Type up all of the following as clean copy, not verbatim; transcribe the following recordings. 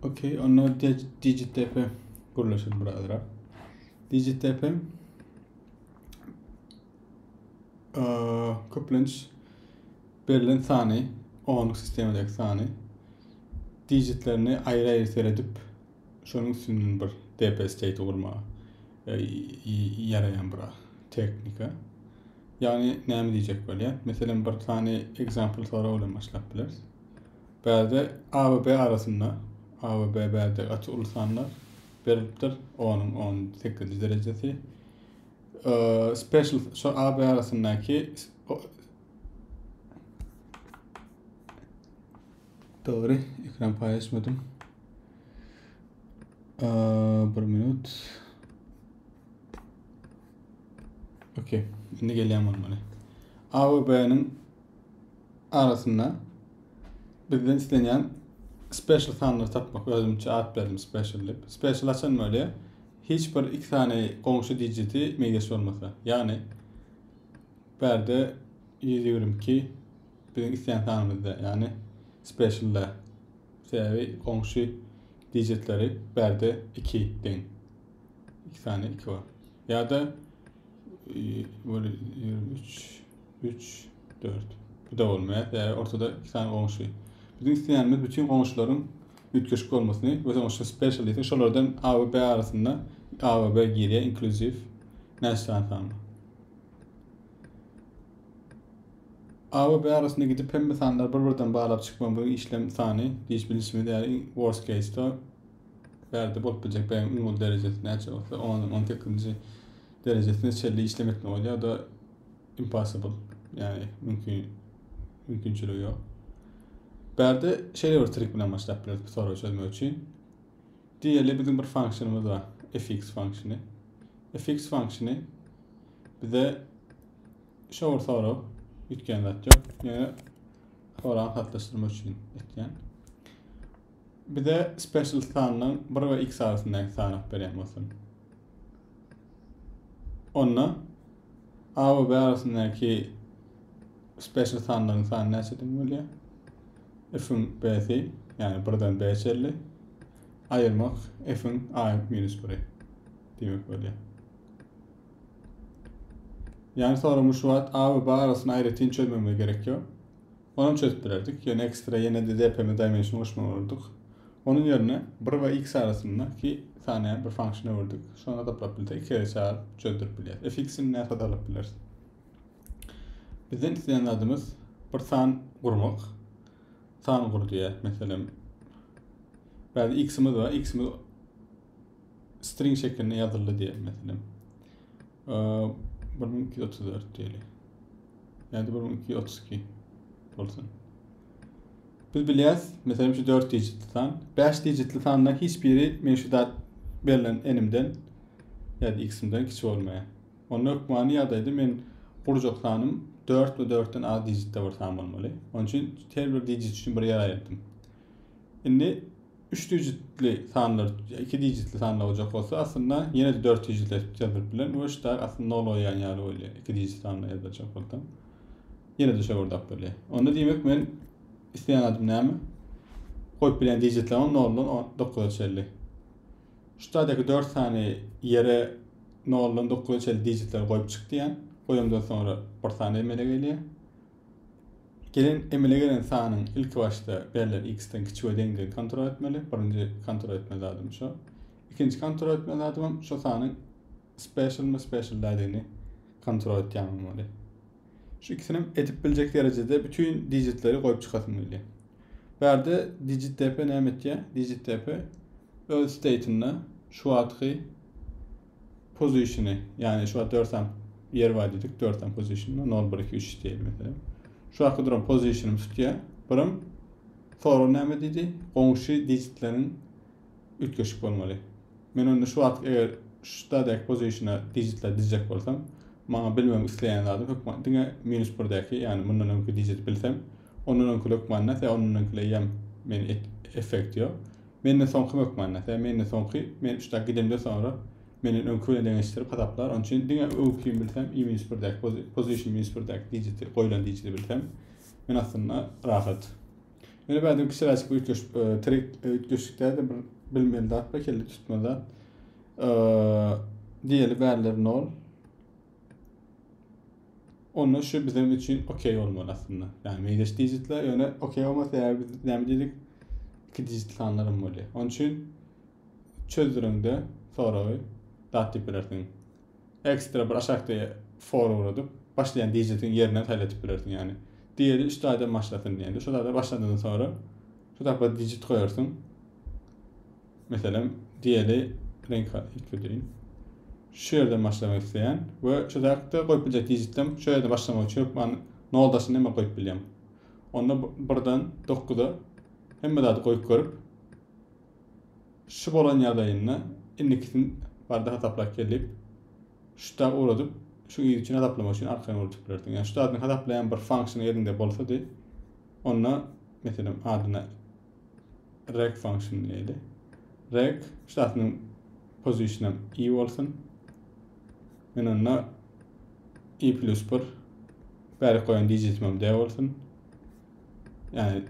Okey, onu DigitDP kuruluşun buralara. DigitDP köplenç verilen sani, onluk sistemindeki sani digitlerini ayrı seredip şonun üstünden bir DP state kurma yarayan bir teknika. Yani näme diyecek böyle? Mesela bir tane example sonra olan başlap biliriz. Berde A ve B arasında A ve B berde açı ulusanlar verilipdir. Onun 18 derecesi. Special şu A B arasındaki doğru ekran paylaşmadım. Bir minut. Okey. Şimdi geleyim onlara. A ve B'nin arasında bizden istenen special tanımları tapmak. Özümçe ad verdim special lib. Special açan böyle hiç bir iki tane komşu digiti meydesi olmasa. Yani berde 122 bizim isteyen tanımızda yani special'la sebebi komşu digitleri berde 2 den. 2 tane 2 var. Ya da böyle 3 4 bu da olmuyor. Yani ortada 2 tane komşu. Bizim isteyenimiz bütün komşuların ütköşük olmasını ve sonuçta special için şolardan A ve B arasında A ve B geriye inklusif neslan tanımı. A ve B arasında gidip hem insanlar birbirinden bağlap çıkma bu işlem sani diş bilismi yani worst case'da verdi bolup bilecek benim ümit derecesi neçe olsa 18. derecesinde çelli işlem etme oluyor. O da impossible. Yani mümkünçülüğü yok. Berde şeyler trik bilen başlap biraz bir soru çözmek için. Diğerli bizim bir fonksiyonumuz var. fx fonksiyonu. fx fonksiyonu bize shower soru ütken atıyor. Yani oran katlaştırmak için etken. Bir de special tanımın 1 ve x arasındaki tanım vereyim. Onunla A ve B arasındaki special tanımların tanımı ne çedim oluyor? F'in B'si yani buradan B çelli ayırmak F'in A minus 1'i demek oluyor. Yani sorumuz şu an A ve B arasında ayrıtını çözmemiz gerekiyor. Onu çözüp yani ekstra yine de DPM dimension oluştururduk. Onun yerine 1 ve x arasında ki saniye bir fonksiyonu vurduk. Sonra da probabilite 2 kere çözdürüp biliriz. Fx'in ne kadar alıp biliriz. Bizden istenen adımız bir san kurmak. San kur diye mesela belki x'imiz var. X'imiz string şeklinde yazılı diye mesela. 1234 diyelim. Yani 1232 olsun. Biz biliyoruz, mesela şu 4 digitli san, 5 digitli sanla hiçbiri mevcudat verilen enimden ya da x'imden kiçik olmaya. Onun hükmanı yadaydı, men kuracak sanım 4 ve 4'ten az digitte var sanım olmalı. Onun için her bir digit için bir yer ayırdım. Şimdi 3 digitli sanlar, 2 digitli sanlar olacak olsa aslında yine de 4 digitli yazılıp bilen, o işte aslında oluyor yani öyle 2 digitli sanlar yazacak olsam. Yine de şey orada böyle. Onu demek men isteyen adım näme? Koyup bilen digitler on nolun 950. Şu tadaki 4 tane yere nolun 950 digitler koyup çıktı yani. Koyumdan sonra bir tane emele geliyor. Gelin emele gelen sahanın ilk başta verilen x'ten küçük ve dengeli kontrol etmeli. Birinci kontrol etme adım şu. İkinci kontrol etme adımım şu sahanın special mı special dediğini kontrol et yapmalı. Şu ikisini edip bilecek derecede bütün digitleri koyup çıkasın öyle. Berde DigitDP näme etýär? DigitDP öz state'inde şu atky position'ı yani şu at 4 yer var dedik 4 position'da 0 1 2 3 diyelim mesela. Şu atky duran position'ım tutýar. Birim soru näme dedi? Goňşy digitlerin ütköşük bolmaly. Men onu şu at eger şu tadaki position'a digitler dizecek bolsam, maňa bilmem isleýän adam hökman diňe minus 1'däki yani bundan öňkü digit bilsem onun öňkülük manna ve onun öňkülüýem men effekt ýok. Menden soňky hökmanna ve menden soňky men şu gidemde sonra menen öňküle deňeşdirip hataplar. Onun için diňe öňküýüm bilsem minus 1'däki position minus 1'däki digiti goýulan digiti bilsem men aslında rahat. Yani ben de kişiler açık ütköşlüklerde bir bilmeli dat ve kelli tutmadan diyeli veriler nol. Onu şu bizim için okey olmalı aslında. Yani meydeş digitler yöne okey olmasa eğer biz ne dedik 2 digitli anlarım oluyor. Onun için çözdürümde soruyu dat tiplersin. Ekstra bir aşağıya for uğradıp başlayan digitin yerine talet bilirsin yani. Diğeri üst ayda başlasın diye. Şu da başladığından sonra şu tarafa digit koyarsın. Mesela diğeri renk ilk şu yerden başlamak isteyen ve şu tarafta koyup bilecek digitim şu yerden başlamak için ben ne oldasını hemen koyup bileyim. Onu buradan 9'da hemen daha koyup görüp şu bolan yerdayını indikisini barda hataplak gelip şu da uğradıp şu için hataplamak için arkaya uğradıp bilirsin. Yani şu da hataplayan bir fonksiyon yerinde bolsa da onunla mesela adına rec fonksiyon neydi? Rec şu da pozisyonum i olsun. Men onunla i plus 1 beri koyan digitimim d olsun. Yani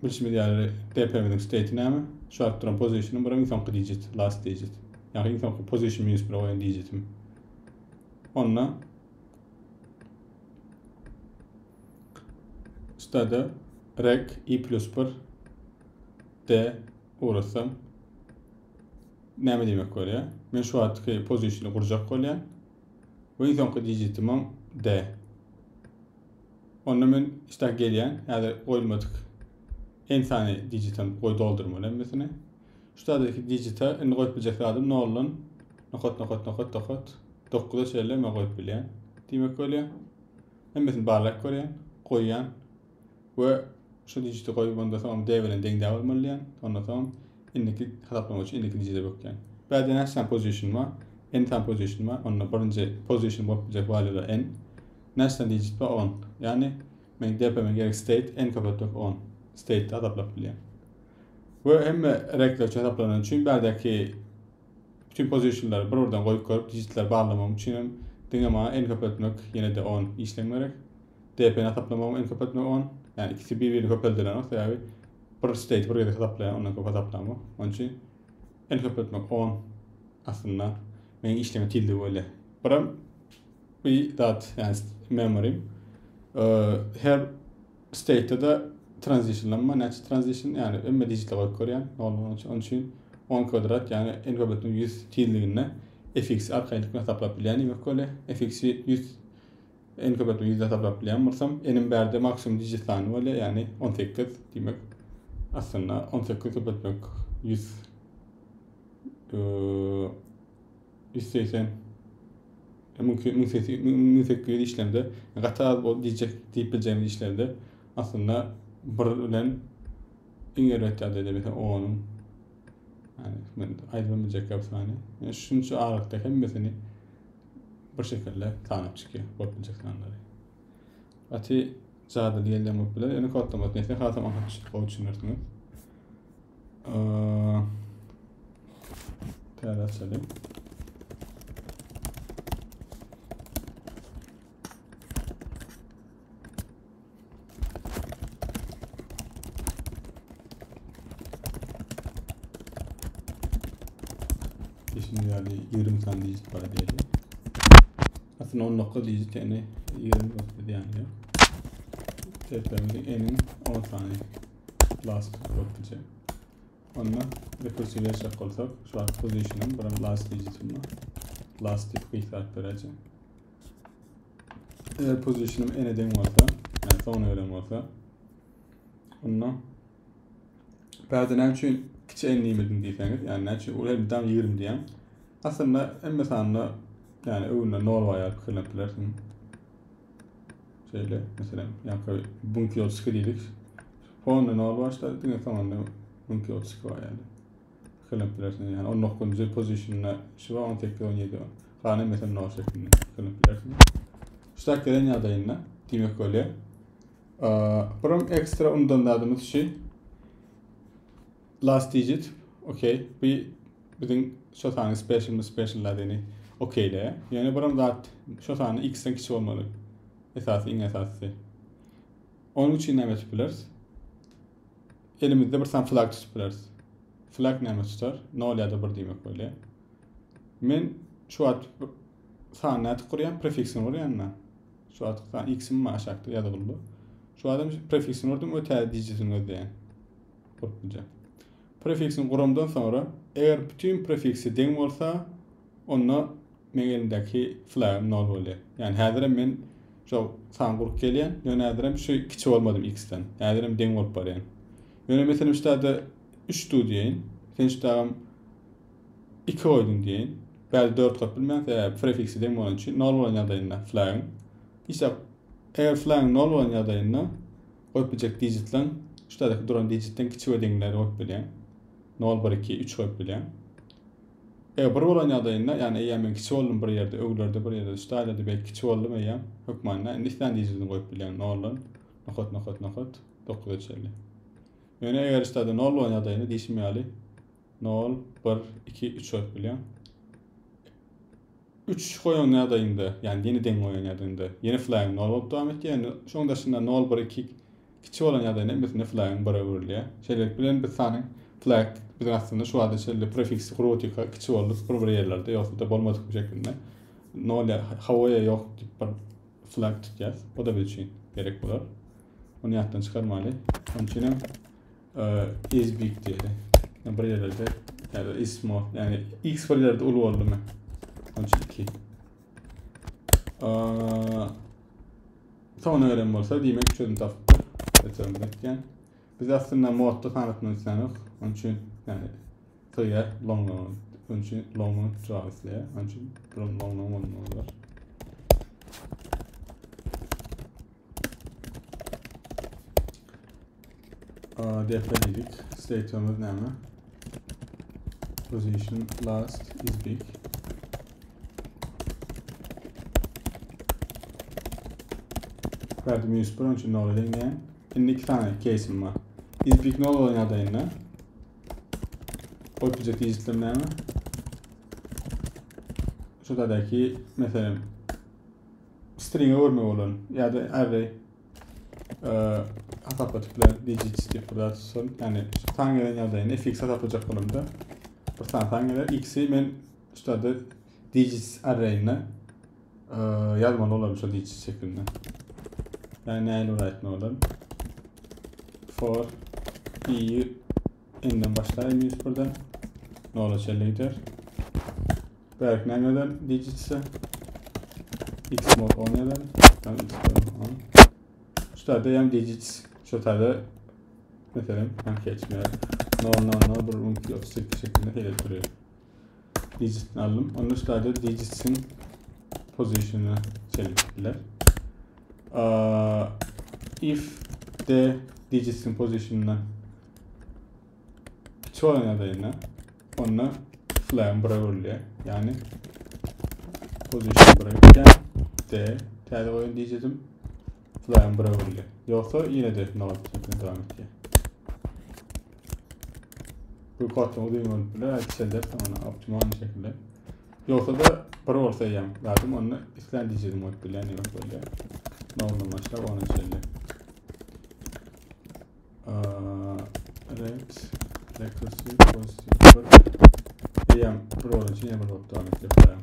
bir şimdi yani dpm'nin state'i näme? Şu aktıran pozisyonum buranın sonki digit, last digit. Yani sonki position minus 1 koyan digitim. Onunla stada rec i plus 1 d uğrasam näme demek bolýar? Men şu atky pozisyonu gurjak bolýan. Bu sonki digitimim d. Onda men işte gelýän, ýa-da goýulmadyk en tane digitim goý doldurmaly mesela. Şu tadaki digita en goýup biljek adam nollan nokot 9'da şeýle me goýup bilýän. Demek bolýar. Hem mesela barlak görýän, goýýan we şu digiti goýup onda tamam d bilen deňdäp bolmaly. Ondan soň indiki hataplamak üçin indiki digite bakýan. Bäde näçe position var? En tam position var. Onda birinji position bolup biljek value'lar n. Näçe digit var 10. Yani men dpm gerek state n kapatmak 10. State'de hataplap bilýän. Ve hem rekler hataplanan üçin bädeki bütün pozisyonları buradan koyup koyup digitler bağlamam için dinleme en kapatmak yine de 10 işlem gerek. DP'ni hesaplamam en kapatmak 10. Yani ikisi birbirini kapatdıran o tabi bir state buraya da hesaplayan ondan kapatlama. Onun için en kapatmak 10 aslında benim işlemi tildi böyle. Buram bir dat yani memory. Her state'de de transitionlanma, natural transition yani emme digital koyup koyan. Onun için 10 kvadrat yani en kapatın 100 tilliğine fx arkaylıkını hesaplap bilýän demek bolýar. Fx'i 100 en kapatın 100 hesaplap bilýän bolsam enim berde maksimum digitany bolýar yani 18 demek. Aslında 18 kapatmak 180 mümkün işlemde gata bol diyecek deyip bileceğimiz işlerde aslında bir bilen ingeret adede mesela 10'un yani men aýdylmayjak gapsany. Yani şunça ağırlıkta hemmesini bir şekilde tanıp çıkıyor. Bolup sanları. Ati zada diýelim bilen ýene kodlamak näse hatam ahçyk bolýardyňyz. Täze açalım. Şimdi yani 20 tane digit var diyelim. Aslında 10 nokta digit yani 20 nokta yani. Tepemizin enin 10 tane last nokta. Onunla recursive yaşak olsak şu an position'ın buranın last digitim var. Last tip kıyıklar vereceğim. Eğer position'ım en eden varsa yani son öğren varsa onunla bazen hem için kiçi en nimetin diyseniz yani näçe ulan 20 diýen. Aslında en mesela yani öwünde nol ayar kılaplarsın. Şöyle mesela yani bunki 30 diýdik. Fonda nol başda diňe tamamda bunki 30 var yani. Kılaplarsın yani onun nokkunca pozisyonuna şu an 18 17 var. Gany mesela nol şeklinde kılaplarsın. Şu takdirden ýagdaýynda demek bolýar. Buram ekstra undan dadymyz şey last digit, okay. Bizim şu tane special ladeni okey'le. Yani buram dat şu tane x'ten kiçik olmalı. Esası, in esası. Onun için ne yapabiliriz? elimizde bir san flag tutup bileriz. Flag näme tutar? 0 ya da 1 diýmek bolýar. Men şu at sanaty kurýan prefiksini urýanna. Şu at x'im maşakdy ya da buldu. Şu adam prefiksini urdum öte digitini ödeýän. Gurupja. Prefiksini guramdan sonra eger bütün prefiksi deň bolsa, onda men elimdäki flag 0 bolýar. Yani häzir men şu san gurup gelýän, ýöne häzir şu kiçi bolmadym x'ten. Häzir deň bolup barýan. Ýöne meselem şu da 3 diýen, sen şu da 2 oýdun diýen. Bäzi 4 goýup bilmän, prefiksi deň bolan üçin 0 bolan ýagdaýynda flag. İşte eger flag 0 bolan ýagdaýynda goýup biljek digitlen, şu da duran digitden kiçi ödeňleri goýup bilýän. 0 1 2 3 goýup bilýän. Eger 1 bolan ýagdaýynda, ýani eýer men kiçi boldum bir ýerde, öňlerde bir ýerde, şu da belki kiçi boldum eýer, hökmanna indistan digitini goýup bilýän 0 nokot 9 geçerli. Ýöne eger şu da 0 bolan ýagdaýynda diýişmýäli 0 1 2 3 goýup bilýän. 3 goýan ýagdaýynda, ýani ýeni deň goýan ýagdaýynda ýeni flag 0 bolup dowam etýän. Şoňda şunda 0 1 2 kiçi bolan ýagdaýynda biz flag 1 öwürlýär. Şeýle bilen biz sanyň flag biz aslında şu anda şeýle prefiksi kurup kiçi bolup bir ýerlerde ýoksa da bolmadyk bir şekilde 0 hawaýa ýok diýip bir flag tutýar. O da biz üçin gerek bolar. Onu ýatdan çykarmaly. Onun üçin is big diýdi. Yani bir ýerlerde ýa-da is small, yani x bir ýerde uly boldumy? Onun üçin 2. Sonra öğren bolsa diýmek çözüm tapypdyr. Etýän. Biz aslında modda tanıtmak istedik. Onun üçin yani tığya long onun üçin long transle, onun üçin long bolmaly. Defledik. State'imiz näme? Position last is big. Verdim 100 onun için 0 edilmeyen. Şimdi 2 tane case'im var. Is big 0 olan ýagdaýynda goýup digitler näme? Şu dadaky meselem string'e örmek bolan ýa-da array ataplar digits diýip burasyn, yani taň gelen ýagdaýynda fix atapajak bolamda bir taň geler x'i men şu da digits array'ine ýazmaly bolar şu digits şeklinde. Yani näle write bolar? For i'yi enden başlaýmyş buradan. Nola çellidir. Berk nämeden digitse x mod 10 eden. Tam x on. Şu da hem digits şu da mesela hem geçmiyor. No bir 38 şeklinde hele duruyor. Digit aldım. Onun üstünde digitsin position'ı çeliktiler. If the digitsin position'ına çoğun ýagdaýynda onu flag bırakılıyor. Yani position bırakırken de täze goýan digitim flag bırakılıyor. Yoksa yine de not şeklinde devam ediyor. Bu kodun ödüğümün bile akseler tamam optimal şekilde. Yoksa da bir olsa ýa lazım onu islen digitim olup bilen ýok böyle. Normal başlar onun şekilde. Red recursive positive ýa proje ýa bir devam etýär.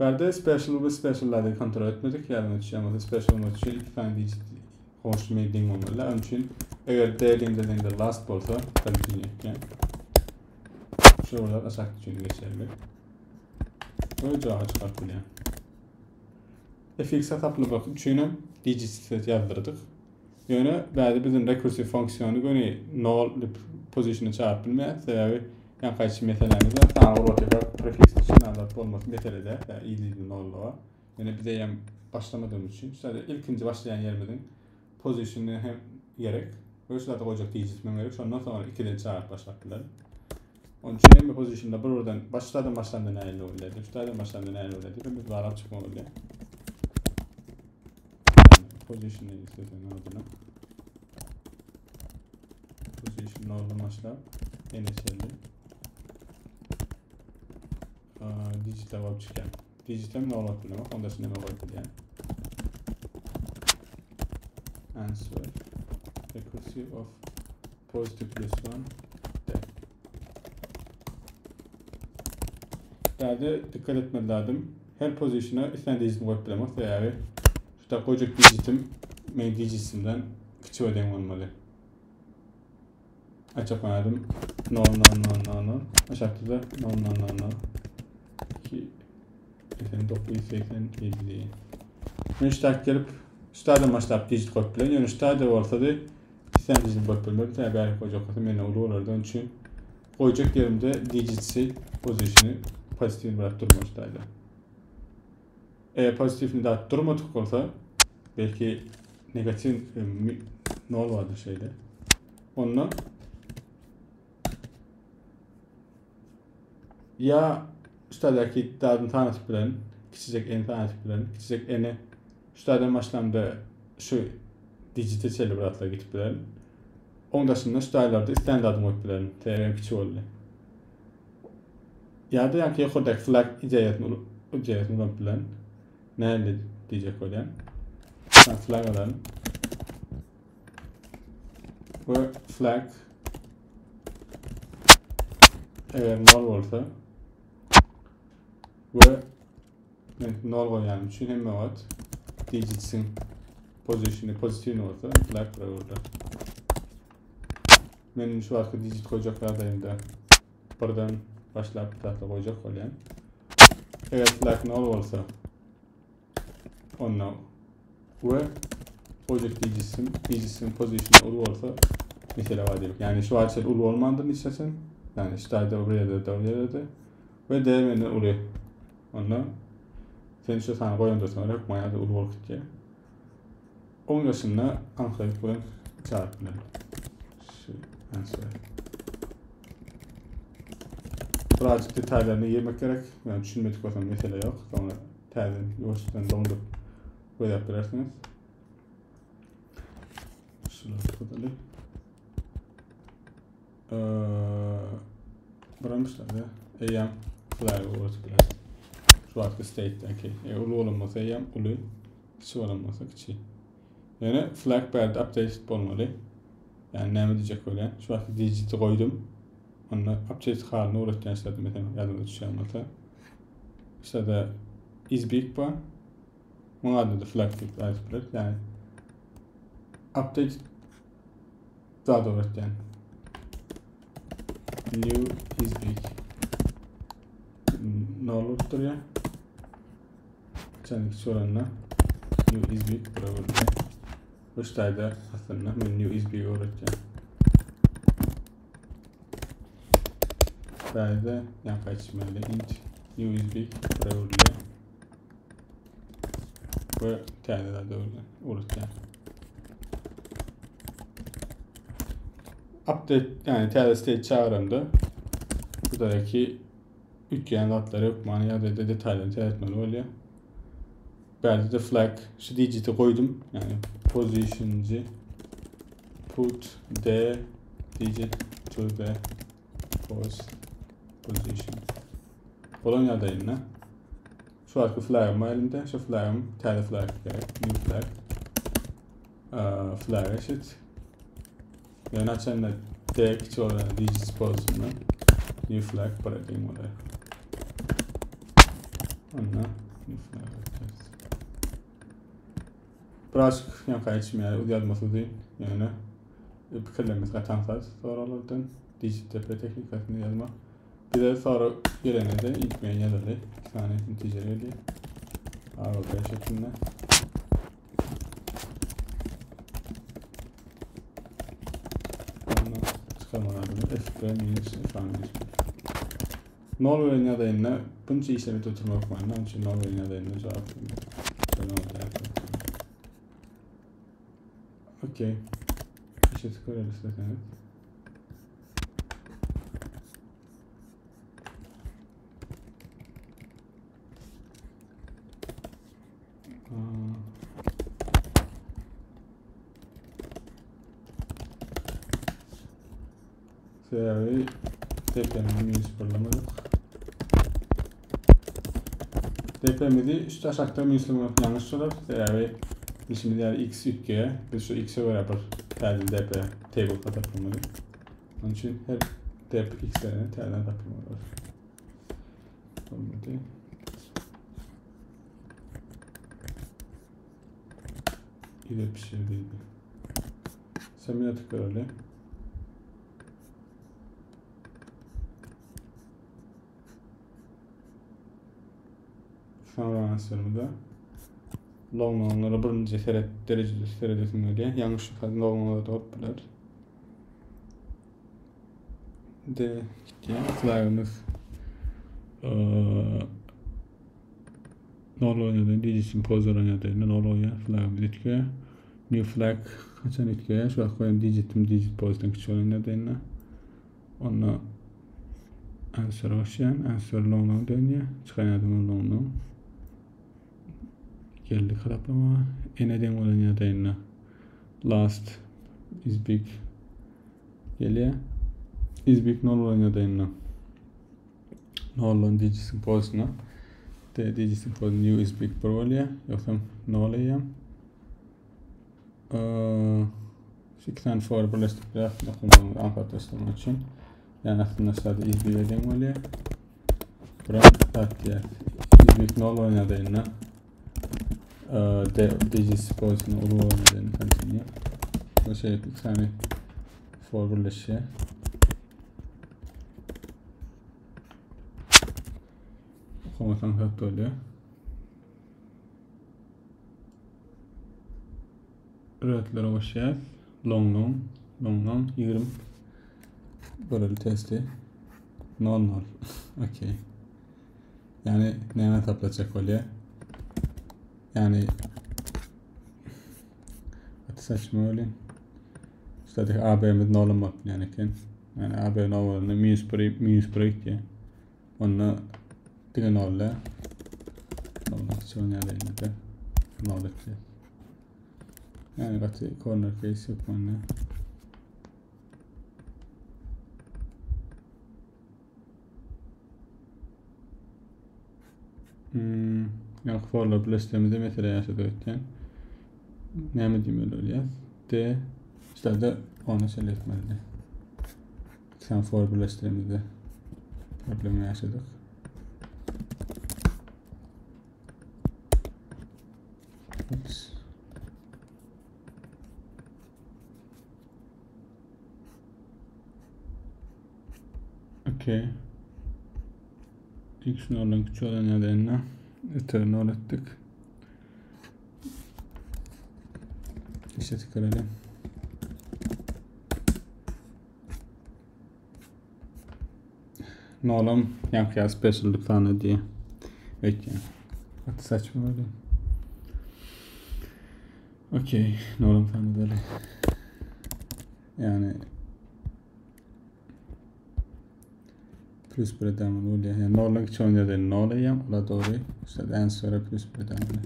Berde special'ları kontrol etmedik. Yani ama special mod için 2 tane digit konuşmayı dinlemeli. Onun için eğer değerinde last bolsa continue etken. Şuralar aşağı için geçerli. Böyle cevap çıkartılıyor. Fx ataplı bakıp üçüne digit yazdırdık. Yani bazı bizim recursive fonksiyonu göre null position'ı çarpılmaya sebebi yani kaç meselemizde tanrı rotator prefix için anlatıp olması meselede iyiliği null'luğa. Yani bize yani başlamadığımız için sadece ilkinci başlayan yerimizin pozisyonunu hem gerek ve şurada koyacak digitmen gerek. Ondan sonra 2'den çarp başlattılar. Onun için hem pozisyonda buradan başladım ne elde oluyordu. Şuradan başladım ne elde oluyordu. Ve biz varap çıkma oluyor. Position neydi istedim adına. Position null'dan başla. En içeride. Digital web çıkan. Digital null atlamak. Onda sinema koyduk yani. Answer. Recursive of Positive plus 1 de. Derde dikkat etmem lazım. Her pozisyona isen digitini koyup bilemez. Yani şurada koyacak digitim main digitsimden küçük ödem olmalı. Açık anladım. 0 0 0 0 aşağıda da 0 0 0 0 2 987 değil. Ben şu gelip şurada başlayıp digit koyup bilen. Yani şurada olsa da isen digitini koyup bilmem. Tabi koyacak olsa beni olur olurdu. Onun için koyacak yerimde digitsi pozisyonu pozitifini bırak durmamıştaydı. Eğer pozitifini daha durmadık olsa belki negatif nol vardı şeyde. Onunla ya şuradaki dağın tanesi bilen, küçücek en tanesi bilen, küçücek eni şuradan başlamda şu dijital celebratla gitip bilen. Onun dışında şuralarda isten adım koyup bilen. TV'm küçük oldu. Ya da yani yukarıdaki flag icayetini alıp bilen. Nerede diyecek olan. Flag alalım. Ve flag eğer null olsa ve null koyan için hem evet digitsin pozisyonu pozitif olsa flag burada. Ben şu arka digit koyacaklardayım da buradan başlayıp tahta koyacak olan. Eğer flag null olsa onunla ve koyacak digitsin pozisyonu ulu olsa mesela var diyor. Yani şu açıdan ulu olmadığını istersen yani işte oraya da ve değermeni ulu onunla sen şu sana koyan da sonra yapmaya da ulu olacak diye. Onun dışında anlayıp bunu çarpınlar. Şu answer. Birazcık detaylarını yemek gerek. Yani düşünmedik olsam mesele yok. Sonra terden yolcudan dondurup böyle yapabilirsiniz. Şurada tutalım. Bırakmışlar ya. AM flag olursa biraz. Şu arka state'deki. Ulu olunmasa AM ulu. Kıçı olunmasa kıçı. Yani flag berde update olmalı. Yani ne diyecek öyle. Şu arka digit'i koydum. Onunla update haline uğraşacağını istedim. Mesela yadımda düşüyormasa. İşte de is big var. Bunun adında da flag big. Yani update daha doğru yani. New is big. Ne olurdur ya? Çanık soranla new is big burada. Baştayda aslında ben new is big öğreteceğim. Burada yaklaşmalı int new is big burada. Ve tane de öğreteceğim. Update yani tell state çağrımda buradaki üçgen adları okmanı ya da detaylarını seyretmeli oluyor. Belki de flag şu digit'i koydum yani position'ci put the digit to the position. Polonya adayına şu arka flag'ım var elimde. Şu flag'ım tell flag new flag flag eşit. Yani açanlar D küçük olan digits pozisyonuna new flag bırakayım oraya. Onunla new flag bırakacağız. Birazcık yaklaşım yani uyarması değil. Yani bir kelimemiz katansak sonra olurdan digit tepe teknikasını yazmak. Bir de sonra gelene de ilk main yazılı. 2 tane integer geliyor. A5 şeklinde. Çıkarmalarını F ve minus ifade Norveç'in adayına bunun için işlemi tutturmak var. Onun için Norveç'in adayına cevap veriyorum. Okey. Bir şey tıklayalım isterseniz. Sebebi depremini münisipalamadık. Depremini üst aşağıda münisipalamadık yanlış olur. Sebebi şimdi yani x yükkeye biz şu x'e beraber tercih deprem table tapılmalı. Onun için her dep x'lerine t'den tapılmalı. Olmadı. İle pişirdiydi. Semine tıklarlı. Sonra ansörümüzde long'ları birinci derecede seyredesimleri yanlışlıkla long'ları da hoplar. De flag'ımız nol oynadı, digit poser oynadı, nol oynadı, flag'ımız etkiyor. New flag kaçan etkiyor, şu an koyun digit poser'dan küçük oynadı. Onunla answer oşyan, answer long'dan dönüyor, çıkan long'dan. Geldi karaplama. Eneden olan yadayına last is big geliyor. Is big nol olan yadayına nol olan digisin pozuna de digisin poz new is big provalya yoksa nol ayam şu iki tane for birleştirip aklımda anlatmak için yani aslında sadece is big eden oluyor. Bırak tatlıya is big nol olan yadayına digis pozuna ulu olmadığını kanıtlıyor. Bu şey bir tane for birleşiyor. Komutan hattı oluyor. Üretlere başlayız. Long 20 bölü testi. Nol. Okey. Yani neyine tapılacak oluyor? Yani saçma öyle. İşte AB'miz nol'un bak yani ki. Yani AB nol'unu minus break diye. Onunla diğer nol'la nol'la çoğun yerlerinde nol'la ki. Yani katı corner case yok bana. Yani for'la birleştirmede mesela yaşadığıkken ne mi diyeyim öyle yaz. De işte de onu etmeli. Sen for birleştirmede problemi yaşadık. Oops. Okay. X nol'un küçük olan yerlerine eternal ettik. İşte tıklayalım. Nol'um yankıya special'lık falan diye. Peki. Hatta saçma öyle. Okey. Nol'um falan böyle. Yani plus bir ödemeli oluyor. Yani nol'un küçük olan yerlerine nol yiyem. Ola doğru. İşte en sonra plus bir ödemeli.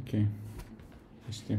Okay. İşte.